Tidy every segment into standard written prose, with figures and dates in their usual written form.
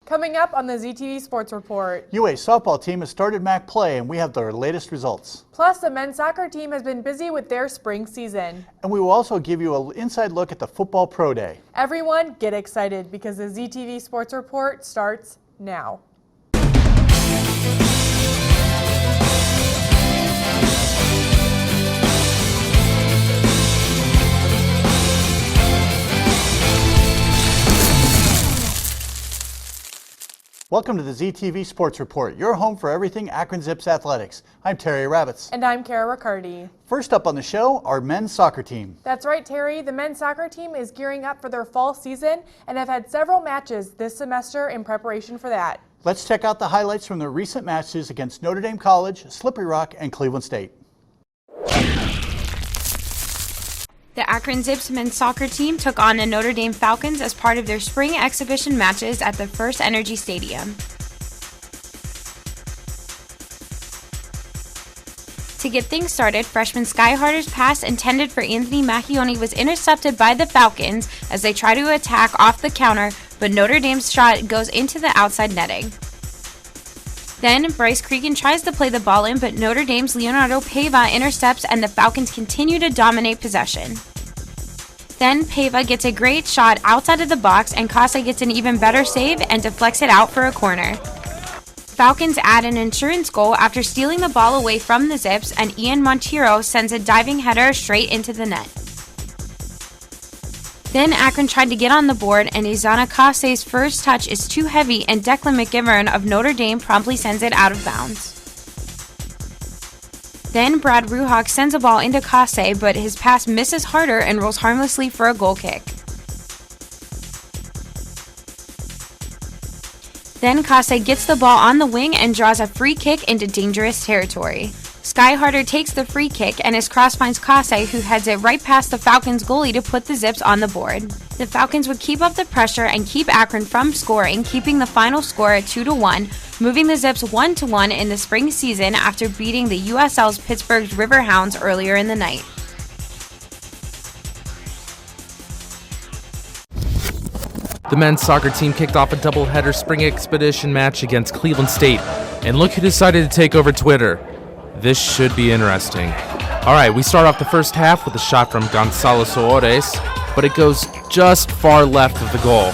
Coming up on the ZTV Sports Report. UA softball team has started MAC play and we have their latest results. Plus, the men's soccer team has been busy with their spring season. And we will also give you an inside look at the football pro day. Everyone get excited because the ZTV Sports Report starts now. Welcome to the ZTV Sports Report, your home for everything Akron Zips athletics. I'm Terry Rabbits. And I'm Kara Riccardi. First up on the show, our men's soccer team. That's right, Terry. The men's soccer team is gearing up for their fall season and have had several matches this semester in preparation for that. Let's check out the highlights from the recent matches against Notre Dame College, Slippery Rock, and Cleveland State. The Akron Zips men's soccer team took on the Notre Dame Falcons as part of their spring exhibition matches at the FirstEnergy Stadium. To get things started, freshman Sky Harder's pass intended for Anthony Macchione was intercepted by the Falcons as they try to attack off the counter, but Notre Dame's shot goes into the outside netting. Then, Bryce Cregan tries to play the ball in, but Notre Dame's Leonardo Pava intercepts and the Falcons continue to dominate possession. Then, Pava gets a great shot outside of the box and Kase gets an even better save and deflects it out for a corner. Falcons add an insurance goal after stealing the ball away from the Zips, and Ian Monteiro sends a diving header straight into the net. Then Akron tried to get on the board, and Izana Kase's first touch is too heavy, and Declan McGivern of Notre Dame promptly sends it out of bounds. Then Brad Ruhawk sends a ball into Kase, but his pass misses Harder and rolls harmlessly for a goal kick. Then Kase gets the ball on the wing and draws a free kick into dangerous territory. Sky Harder takes the free kick and his cross finds Kase, who heads it right past the Falcons goalie to put the Zips on the board. The Falcons would keep up the pressure and keep Akron from scoring, keeping the final score at 2-1, moving the Zips 1-1 in the spring season after beating the USL's Pittsburgh Riverhounds earlier in the night. The men's soccer team kicked off a doubleheader spring expedition match against Cleveland State, and look who decided to take over Twitter. This should be interesting. Alright, we start off the first half with a shot from Gonzalo Soares, but it goes just far left of the goal.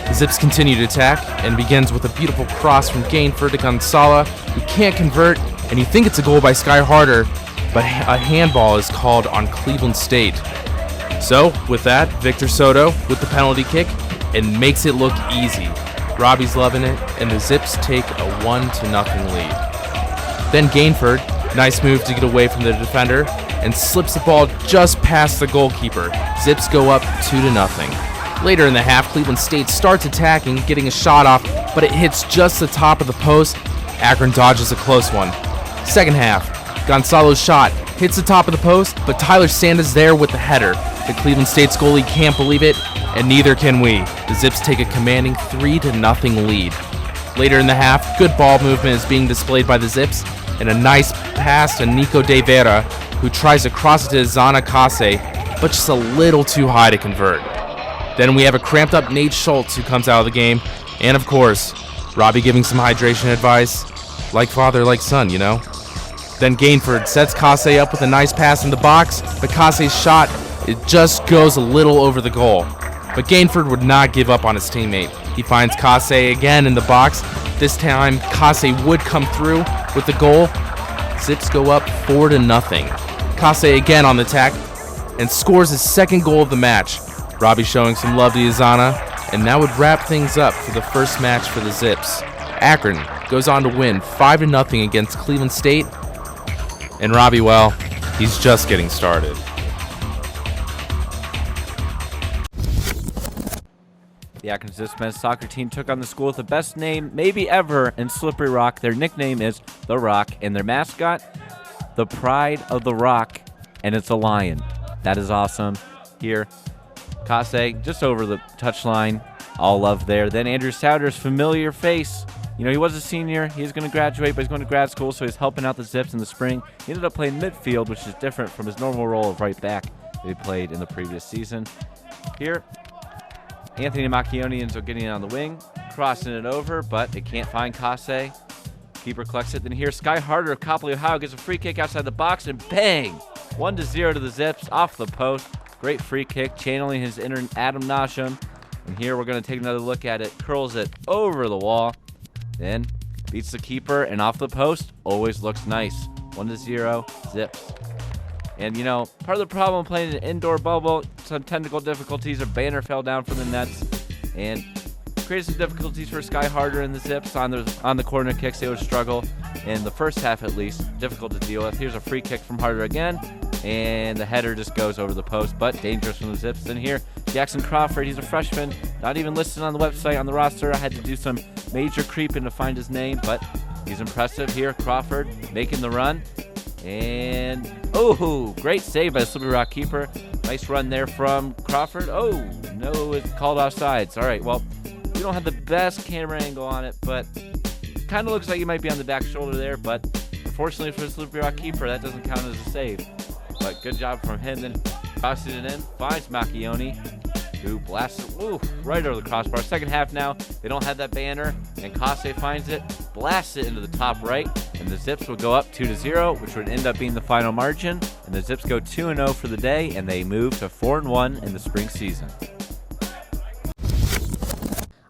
The Zips continue to attack, and begins with a beautiful cross from Gainford to Gonzalo, who can't convert, and you think it's a goal by Sky Harder, but a handball is called on Cleveland State. So, with that, Victor Soto with the penalty kick, and makes it look easy. Robbie's loving it, and the Zips take a 1-0 lead. Then Gainford, nice move to get away from the defender, and slips the ball just past the goalkeeper. Zips go up 2-0. Later in the half, Cleveland State starts attacking, getting a shot off, but it hits just the top of the post. Akron dodges a close one. Second half, Gonzalo's shot hits the top of the post, but Tyler Sand is there with the header. The Cleveland State's goalie can't believe it, and neither can we. The Zips take a commanding 3-0 lead. Later in the half, good ball movement is being displayed by the Zips, and a nice pass to Nico De Vera, who tries to cross it to Izana Kase, but just a little too high to convert. Then we have a cramped up Nate Schultz who comes out of the game, and of course, Robbie giving some hydration advice. Like father, like son, you know? Then Gainford sets Kase up with a nice pass in the box, but Kase's shot, it just goes a little over the goal. But Gainford would not give up on his teammate. He finds Kase again in the box. This time, Kase would come through with the goal. Zips go up 4-0. Kase again on the attack and scores his second goal of the match. Robbie showing some love to Izana, and that would wrap things up for the first match for the Zips. Akron goes on to win 5-0 against Cleveland State, and Robbie, well, he's just getting started. The Akron Zips men's soccer team took on the school with the best name maybe ever in Slippery Rock. Their nickname is The Rock, and their mascot, the Pride of the Rock, and it's a lion. That is awesome. Here, Kase just over the touchline. All love there. Then Andrew Souders, familiar face. You know, he was a senior. He's going to graduate, but he's going to grad school, so he's helping out the Zips in the spring. He ended up playing midfield, which is different from his normal role of right back that he played in the previous season. Here, Anthony Macchione ends up getting on the wing. crossing it over, but it can't find Kase. Keeper collects it. Then here, Sky Harder of Copley, Ohio gets a free kick outside the box, and bang! 1-0 to the Zips off the post. Great free kick, channeling his inner Adam Nasham. And here we're going to take another look at it. Curls it over the wall. Then beats the keeper, and off the post. Always looks nice. 1-0 Zips. And, you know, part of the problem playing in an indoor bubble, some technical difficulties. A banner fell down from the nets and created some difficulties for Sky Harder and the Zips on the corner kicks. They would struggle in the first half at least. Difficult to deal with. Here's a free kick from Harder again, and the header just goes over the post, but dangerous from the Zips. Then here, Jackson Crawford, he's a freshman, not even listed on the website, on the roster. I had to do some major creeping to find his name, but he's impressive here. Crawford making the run, and oh, great save by the Slippery Rock keeper. Nice run there from Crawford. Oh, no, it's called offsides. All right, well, we don't have the best camera angle on it, but kind of looks like he might be on the back shoulder there, but unfortunately for the Slippery Rock keeper, that doesn't count as a save. But good job from him. Then crosses it in, finds Macchione, who blasts it right over the crossbar. Second half now, they don't have that banner, and Kase finds it, blasts it into the top right, and the Zips will go up 2-0, which would end up being the final margin. And the Zips go 2-0 for the day, and they move to 4-1 in the spring season.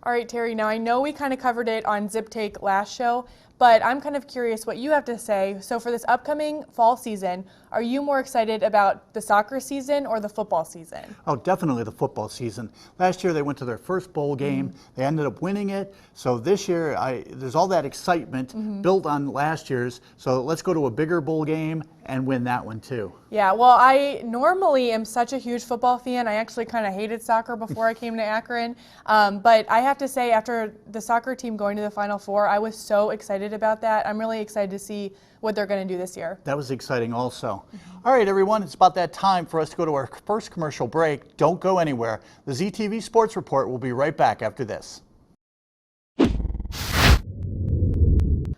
All right, Terry, now I know we kind of covered it on Zip Take last show, but I'm kind of curious what you have to say. So for this upcoming fall season, are you more excited about the soccer season or the football season? Oh, definitely the football season. Last year they went to their first bowl game. They ended up winning it. So this year there's all that excitement built on last year's. So let's go to a bigger bowl game and win that one too. Yeah, well, I normally am such a huge football fan. I actually kind of hated soccer before I came to Akron. But I have to say, after the soccer team going to the Final Four, I was so excited about that. I'm really excited to see what they're going to do this year. That was exciting also. All right, everyone, it's about that time for us to go to our first commercial break. Don't go anywhere. The ZTV Sports Report will be right back after this.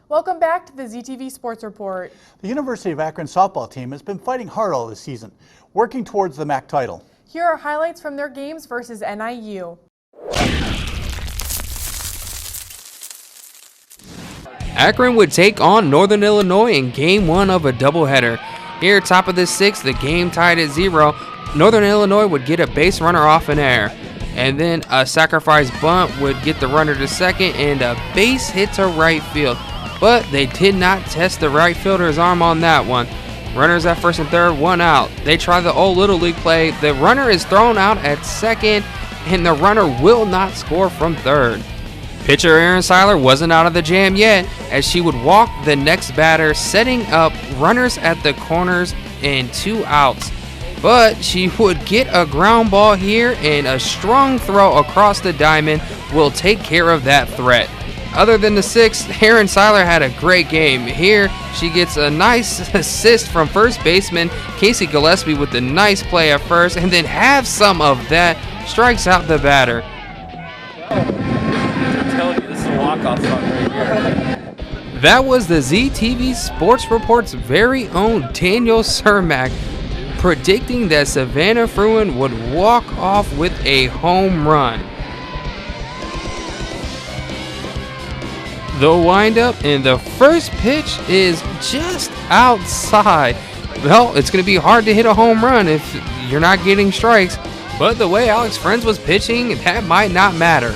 Welcome back to the ZTV Sports Report. The University of Akron softball team has been fighting hard all this season, working towards the MAC title. Here are highlights from their games versus NIU. Akron would take on Northern Illinois in Game 1 of a doubleheader. Here, top of the sixth, the game tied at 0. Northern Illinois would get a base runner off an error, and then a sacrifice bunt would get the runner to second, and a base hit to right field. But they did not test the right fielder's arm on that one. Runners at first and third, 1 out. They try the old Little League play. The runner is thrown out at second, and the runner will not score from third. Pitcher Erin Seiler wasn't out of the jam yet, as she would walk the next batter, setting up runners at the corners and 2 outs. But she would get a ground ball here, and a strong throw across the diamond will take care of that threat. Other than the sixth, Erin Seiler had a great game. Here, she gets a nice assist from first baseman Casey Gillespie with the nice play at first, and then have some of that, strikes out the batter. That was the ZTV Sports Report's very own Daniel Cermak predicting that Savannah Fruin would walk off with a home run. The windup and the first pitch is just outside. Well, it's going to be hard to hit a home run if you're not getting strikes, but the way Alex Friends was pitching, that might not matter.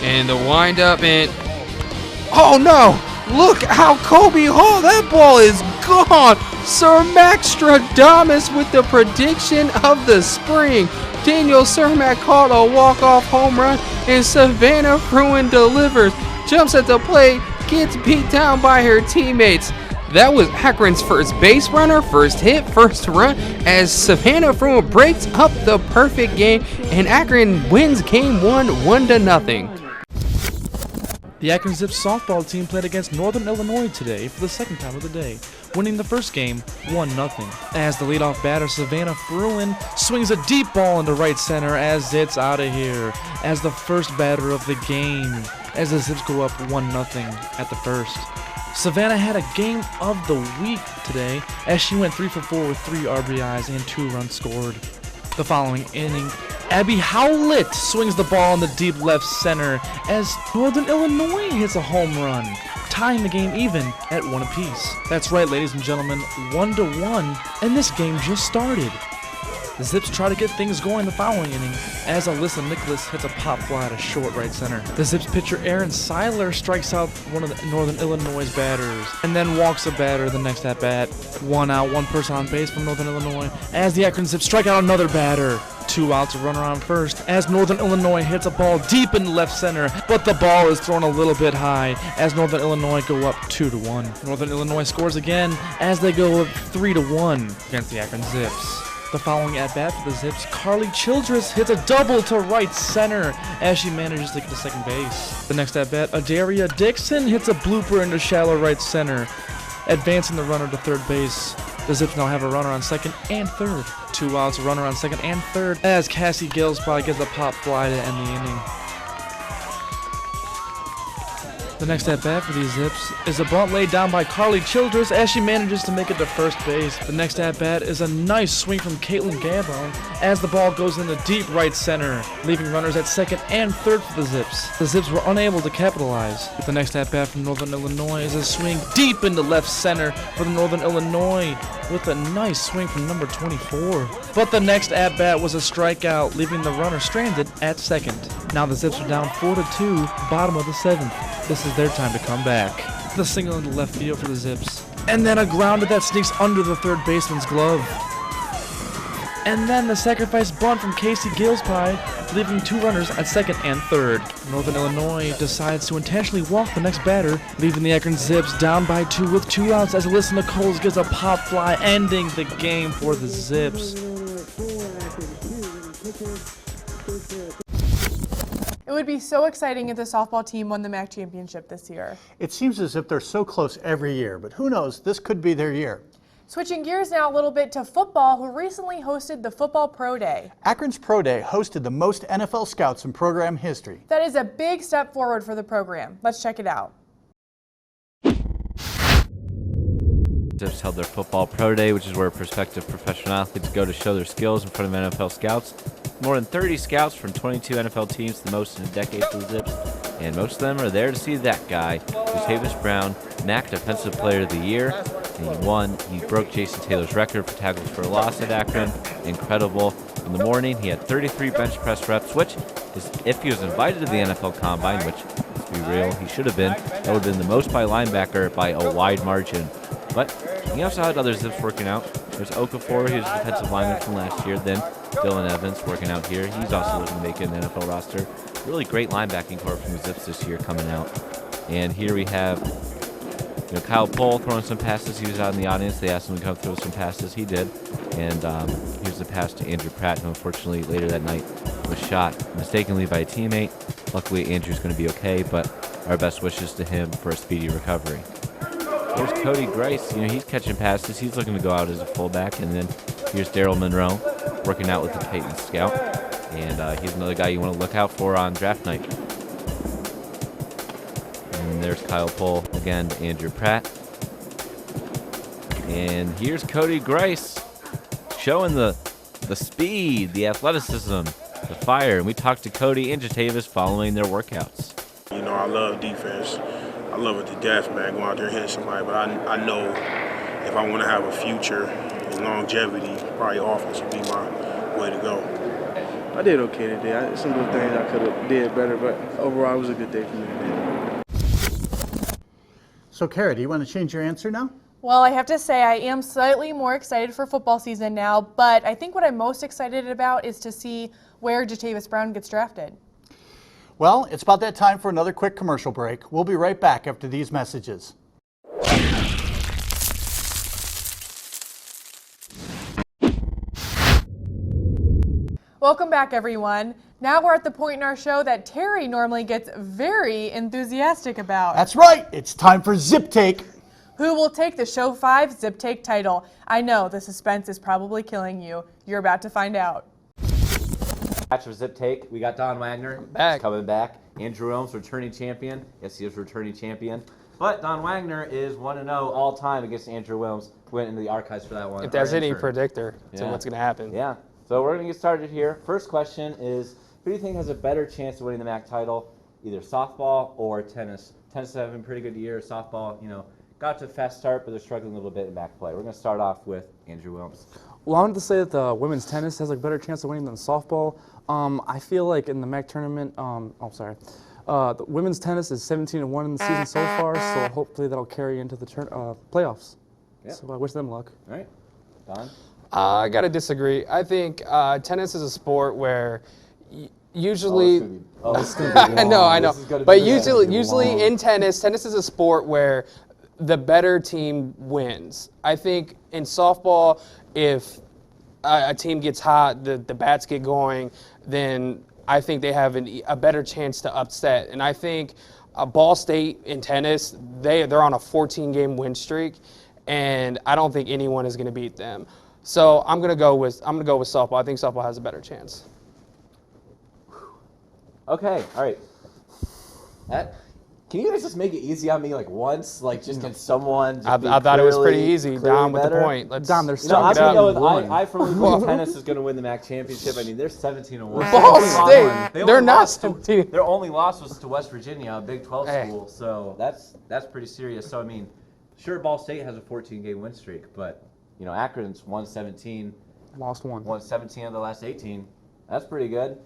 And the windup and oh no! Look how Kobe Hall, that ball is gone! Sir Max Stradamus with the prediction of the spring. Daniel Cermak called a walk-off home run, and Savannah Fruin delivers. Jumps at the plate, gets beat down by her teammates. That was Akron's first base runner, first hit, first run, as Savannah Fruin breaks up the perfect game, and Akron wins Game 1, 1-0. The Akron Zips softball team played against Northern Illinois today for the second time of the day, winning the first game 1-0. As the leadoff batter Savannah Fruin swings a deep ball into right center as it's out of here. As the first batter of the game, as the Zips go up 1-0 at the first. Savannah had a game of the week today as she went 3 for 4 with 3 RBIs and 2 runs scored. The following inning, Abby Howlett swings the ball in the deep left center as Northern Illinois hits a home run, tying the game even at 1 apiece. That's right, ladies and gentlemen, 1-1, and this game just started. The Zips try to get things going the following inning as Alyssa Nicholas hits a pop fly to short right center. The Zips pitcher Aaron Seiler strikes out one of the Northern Illinois' batters and then walks a batter the next at bat. 1 out, 1 person on base from Northern Illinois as the Akron Zips strike out another batter. 2 outs, a runner on first as Northern Illinois hits a ball deep in left center, but the ball is thrown a little bit high as Northern Illinois go up 2-1. Northern Illinois scores again as they go up 3-1 against the Akron Zips. The following at-bat for the Zips, Carly Childress hits a double to right center as she manages to get to second base. The next at-bat, Adaria Dixon hits a blooper into shallow right center, advancing the runner to third base. The Zips now have a runner on second and third. 2 outs, a runner on second and third as Cassie Gillespie gets a pop fly to end the inning. The next at-bat for these Zips is a bunt laid down by Carly Childress as she manages to make it to first base. The next at-bat is a nice swing from Caitlin Gabon as the ball goes into deep right center, leaving runners at second and third for the Zips. The Zips were unable to capitalize. The next at-bat from Northern Illinois is a swing deep into left center for the Northern Illinois with a nice swing from number 24. But the next at-bat was a strikeout, leaving the runner stranded at second. Now the Zips are down 4-2, bottom of the 7th. This is their time to come back. The single into left field for the Zips. And then a grounder that sneaks under the third baseman's glove. And then the sacrifice bunt from Casey Gillespie, leaving 2 runners at second and third. Northern Illinois decides to intentionally walk the next batter, leaving the Akron Zips down by 2 with 2 outs as Alyssa Nichols gets a pop fly, ending the game for the Zips. It would be so exciting if the softball team won the MAC championship this year. It seems as if they're so close every year, but who knows, this could be their year. Switching gears now a little bit to football, who recently hosted the Football Pro Day. Akron's Pro Day hosted the most NFL scouts in program history. That is a big step forward for the program. Let's check it out. Zips held their Football Pro Day, which is where prospective professional athletes go to show their skills in front of NFL scouts. More than 30 scouts from 22 NFL teams, the most in a decade for the Zips, and most of them are there to see that guy, Jatavis Brown, MAC Defensive Player of the Year, and he won. He broke Jason Taylor's record for tackles for a loss at Akron. Incredible. In the morning, he had 33 bench press reps, which is, if he was invited to the NFL Combine, which, let's be real, he should have been, that would have been the most by linebacker by a wide margin. But he also had other Zips working out. There's Okafor, who's a defensive lineman from last year. Then Dylan Evans working out here. He's also looking to make an NFL roster. Really great linebacking core from the Zips this year coming out. And here we have Kyle Pohl throwing some passes. He was out in the audience. They asked him to come throw some passes. He did. And here's the pass to Andrew Pratt, who unfortunately later that night was shot mistakenly by a teammate. Luckily, Andrew's going to be okay, but our best wishes to him for a speedy recovery. There's Cody Grice. He's catching passes. He's looking to go out as a fullback. And then here's Daryl Monroe working out with the Titans scout. And he's another guy you want to look out for on draft night. And there's Kyle Pohl again to Andrew Pratt. And here's Cody Grice showing the speed, the athleticism, the fire. And we talked to Cody and Jatavis following their workouts. I love defense. I love it to death, man, going out there hitting somebody. But I know if I want to have a future and longevity, probably offense would be my way to go. I did okay today. Some of the things I could have did better, but overall it was a good day for me today. So, Kara, do you want to change your answer now? Well, I have to say I am slightly more excited for football season now, but I think what I'm most excited about is to see where Jatavis Brown gets drafted. Well, it's about that time for another quick commercial break. We'll be right back after these messages. Welcome back, everyone. Now we're at the point in our show that Terry normally gets very enthusiastic about. That's right. It's time for Zip Take. Who will take the Show 5 Zip Take title? I know the suspense is probably killing you. You're about to find out. Match for Zip Take. We got Don Wagner coming back. Andrew Williams, returning champion. Yes, he is returning champion. But Don Wagner is 1-0 all time against Andrew Williams. Went into the archives for that one. If there's any predictor to what's going to happen. Yeah. So we're going to get started here. First question is, who do you think has a better chance of winning the MAC title, either softball or tennis? Tennis is having a pretty good year. Softball, got to a fast start, but they're struggling a little bit in MAC play. We're going to start off with Andrew Wilms. Well, I wanted to say that the women's tennis has a better chance of winning than softball. I feel like in the MAC tournament, the women's tennis is 17-1 in the season so far, so hopefully that'll carry into the playoffs. Yep. So I wish them luck. All right. Don? I gotta disagree. I think tennis is a sport where usually. I know. But usually in tennis is a sport where the better team wins. I think in softball, if a team gets hot, the bats get going, then I think they have a better chance to upset. And I think Ball State in tennis, they're on a 14-game win streak, and I don't think anyone is going to beat them. So I'm gonna go with softball. I think softball has a better chance. Okay, all right. Can you guys just make it easy on me once? Can someone I thought it was pretty easy. Don with the point. Don, they're I'm starting going to go with I firmly believe tennis is going to win the MAC championship. I mean, they're 17-1. Ball State, they're not 17. Their only loss was to West Virginia, a Big 12 school. So that's pretty serious. So I mean, sure, Ball State has a 14-game win streak, but Akron's won 17. Lost one. Won 17 of the last 18. That's pretty good.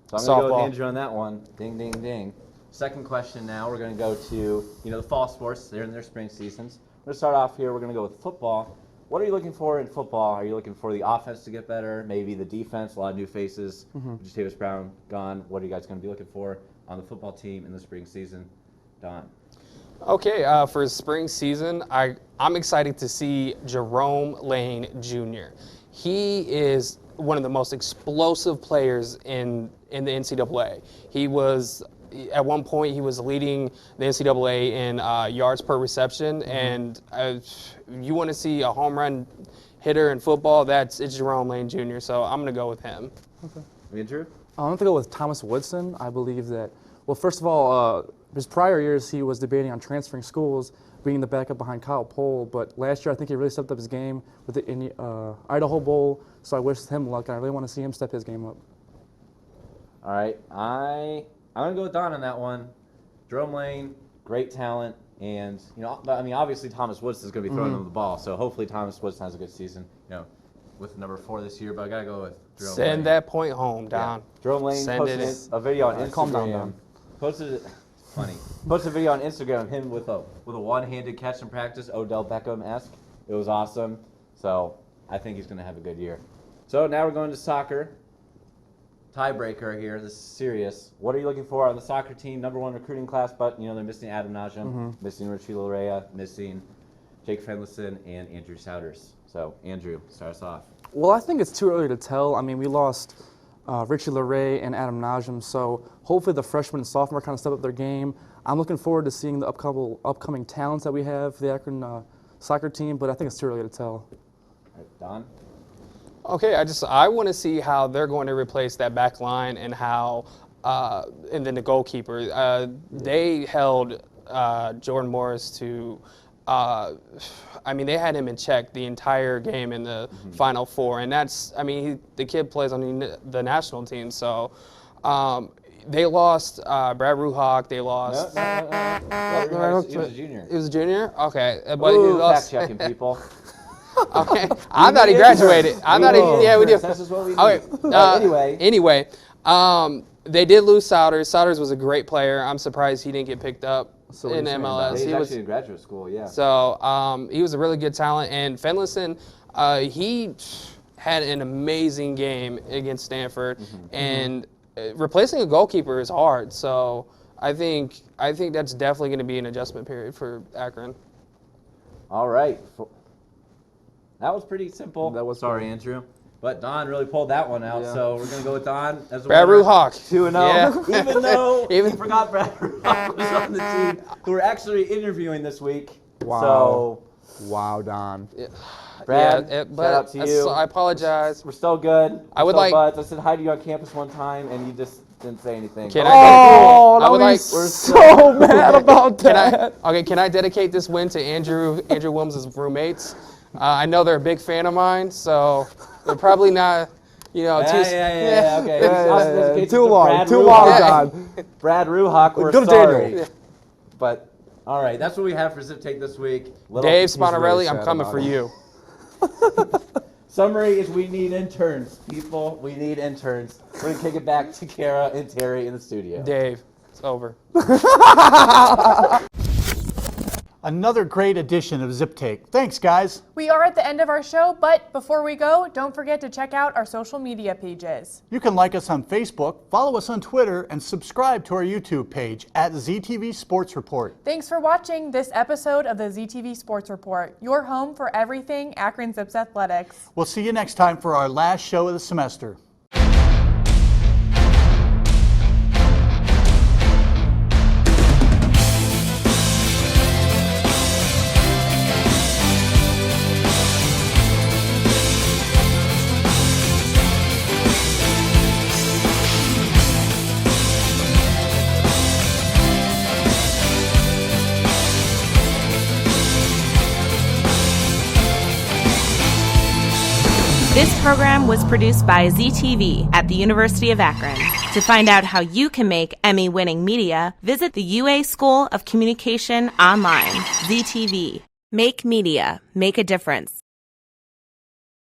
So I'm going to go with Andrew on that one. Ding, ding, ding. Second question now, we're going to go to, the fall sports. They're in their spring seasons. We're going to start off here. We're going to go with football. What are you looking for in football? Are you looking for the offense to get better, maybe the defense, a lot of new faces, Jatavis Brown gone. What are you guys going to be looking for on the football team in the spring season? Don. Okay, for spring season, I'm excited to see Jerome Lane Jr. He is one of the most explosive players in the NCAA. He was, at one point, he was leading the NCAA in yards per reception, and you want to see a home run hitter in football, it's Jerome Lane Jr., so I'm going to go with him. Okay. Andrew? I'm going to go with Thomas Woodson. I believe that, well, first of all, his prior years he was debating on transferring schools, being the backup behind Kyle Pohl, but last year I think he really stepped up his game with the Idaho Bowl, so I wish him luck, and I really want to see him step his game up. All right, I'm going to go with Don on that one. Jerome Lane, great talent, and, obviously Thomas Woodson is going to be throwing them the ball, so hopefully Thomas Woodson has a good season, with number 4 this year, but I got to go with Jerome Lane. Send that point home, Don. Yeah. Jerome Lane posted a video on Instagram. Calm down, Don. Posted a video on Instagram of him with a one-handed catch in practice, Odell Beckham-esque. It was awesome. So I think he's going to have a good year. So now we're going to soccer. Tiebreaker here. This is serious. What are you looking for on the soccer team? Number 1 recruiting class, but they're missing Adam Najam, missing Richie Larea, missing Jake Fenlison, and Andrew Souders. So Andrew, start us off. Well, I think it's too early to tell. I mean, we lost Richie Larea and Adam Najam, so hopefully the freshmen and sophomore kind of step up their game. I'm looking forward to seeing the upcoming talents that we have for the Akron soccer team, but I think it's too early to tell. All right, Don? Okay, I want to see how they're going to replace that back line and how, and then the goalkeeper. They held Jordan Morris to, they had him in check the entire game in the Final Four, and the kid plays on the national team, so they lost Brad Ruhak. They lost. No, he was a junior. He was a junior? Okay. But he lost. Fact-checking, people. Okay. I thought he graduated. Yeah, we do. That's just what we do. Okay. Anyway, they did lose Souders. Souders was a great player. I'm surprised he didn't get picked up in MLS. He was actually in graduate school, yeah. So he was a really good talent. And Fenlison, he had an amazing game against Stanford. And replacing a goalkeeper is hard. So I think that's definitely going to be an adjustment period for Akron. All right. That was pretty simple. That was Sorry, Andrew. But Don really pulled that one out, so we're going to go with Don as a Brad winner. Ruhak. 2-0. Yeah. Even though we forgot Brad Ruhak was on the team, who we're actually interviewing this week. Wow. Wow, Don. Brad, yeah, shout out to you. I apologize. We're still good. I would like. I said hi to you on campus one time, and you just didn't say anything. I would like. We're so mad about that. Can I dedicate this win to Andrew Wilms' roommates? I know they're a big fan of mine, so they're probably not You know, Okay. Too long, John. Brad Ruhak, we're Go to sorry. Daniel. But, all right, that's what we have for Zip Take this week. Dave He's really Sponarelli, I'm sad coming about for it. you. Summary is we need interns, people. We need interns. We're going to kick it back to Kara and Terry in the studio. Dave, it's over. Another great edition of Zip Take. Thanks, guys. We are at the end of our show, but before we go, don't forget to check out our social media pages. You can like us on Facebook, follow us on Twitter, and subscribe to our YouTube page at ZTV Sports Report. Thanks for watching this episode of the ZTV Sports Report, your home for everything Akron Zips Athletics. We'll see you next time for our last show of the semester. This program was produced by ZTV at the University of Akron. To find out how you can make Emmy-winning media, visit the UA School of Communication online. ZTV. Make media. Make a difference.